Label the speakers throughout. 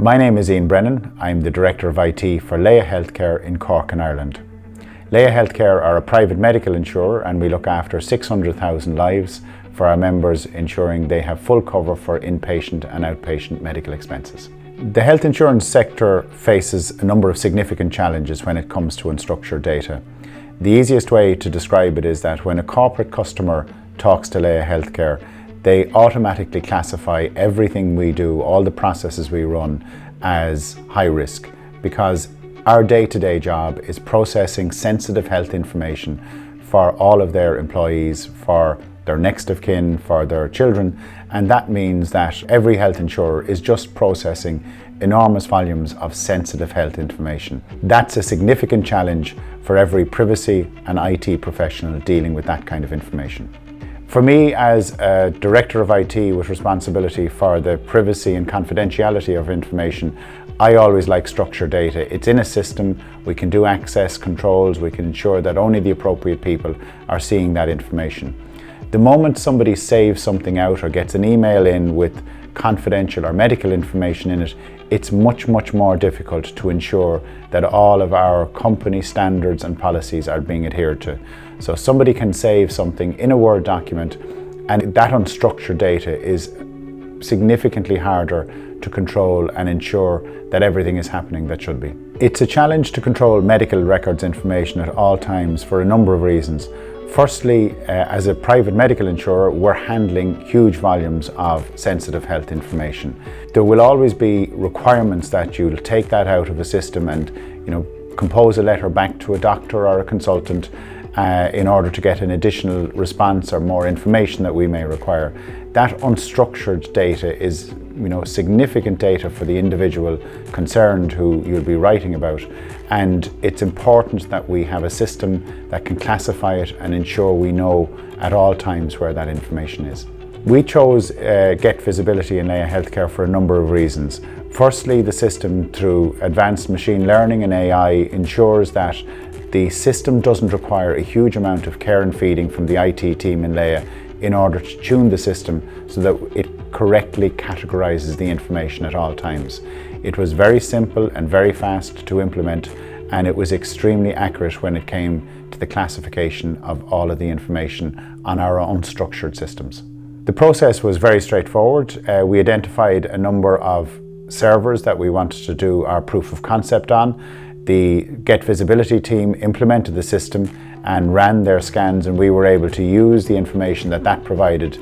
Speaker 1: My name is Brennan. I'm the Director of IT for Laya Healthcare in Cork in Ireland. Laya Healthcare are a private medical insurer, and we look after 600,000 lives for our members, ensuring they have full cover for inpatient and outpatient medical expenses. The health insurance sector faces a number of significant challenges when it comes to unstructured data. The easiest way to describe it is that when a corporate customer talks to Laya Healthcare, they automatically classify everything we do, all the processes we run, as high risk, because our day-to-day job is processing sensitive health information for all of their employees, for their next of kin, for their children, and that means that every health insurer is just processing enormous volumes of sensitive health information. That's a significant challenge for every privacy and IT professional dealing with that kind of information. For me, as a Director of IT with responsibility for the privacy and confidentiality of information, I always like structured data. It's in a system, we can do access controls, we can ensure that only the appropriate people are seeing that information. The moment somebody saves something out or gets an email in with confidential or medical information in it, it's much more difficult to ensure that all of our company standards and policies are being adhered to. So somebody can save something in a Word document, and that unstructured data is significantly harder to control and ensure that everything is happening that should be. It's a challenge to control medical records information at all times for a number of reasons. Firstly, as a private medical insurer, we're handling huge volumes of sensitive health information. There will always be requirements that you'll take that out of a system and, compose a letter back to a doctor or a consultant in order to get an additional response or more information that we may require. That unstructured data is, significant data for the individual concerned who you'll be writing about, and it's important that we have a system that can classify it and ensure we know at all times where that information is. We chose Getvisibility in Laya Healthcare for a number of reasons. Firstly, the system, through advanced machine learning and AI, ensures that the system doesn't require a huge amount of care and feeding from the IT team in Laya in order to tune the system so that it correctly categorizes the information at all times. It was very simple and very fast to implement, and it was extremely accurate when it came to the classification of all of the information on our unstructured systems. The process was very straightforward. We identified a number of servers that we wanted to do our proof of concept on. The Getvisibility team implemented the system and ran their scans, and we were able to use the information that provided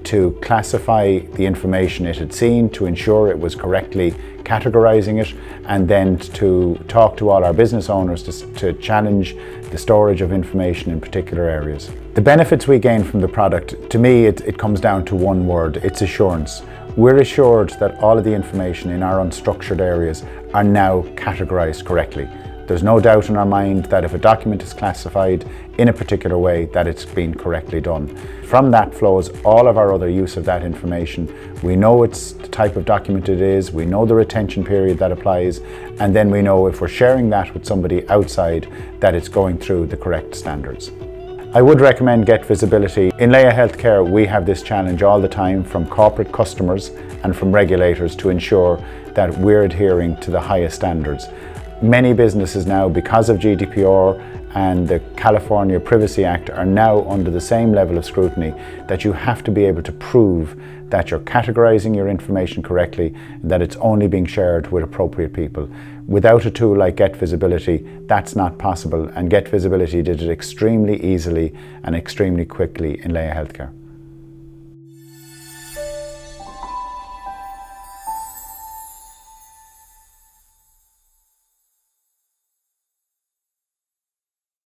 Speaker 1: to classify the information it had seen, to ensure it was correctly categorizing it, and then to talk to all our business owners to challenge the storage of information in particular areas. The benefits we gain from the product, to me, it comes down to one word: it's assurance. We're assured that all of the information in our unstructured areas are now categorized correctly. There's no doubt in our mind that if a document is classified in a particular way, that it's been correctly done. From that flows all of our other use of that information. We know it's the type of document it is, we know the retention period that applies, and then we know if we're sharing that with somebody outside that it's going through the correct standards. I would recommend Getvisibility. In Laya Healthcare, we have this challenge all the time from corporate customers and from regulators to ensure that we're adhering to the highest standards. Many businesses now, because of GDPR and the California Privacy Act, are now under the same level of scrutiny that you have to be able to prove that you're categorizing your information correctly and that it's only being shared with appropriate people. Without a tool like Getvisibility, that's not possible, and Getvisibility did it extremely easily and extremely quickly in Laya Healthcare.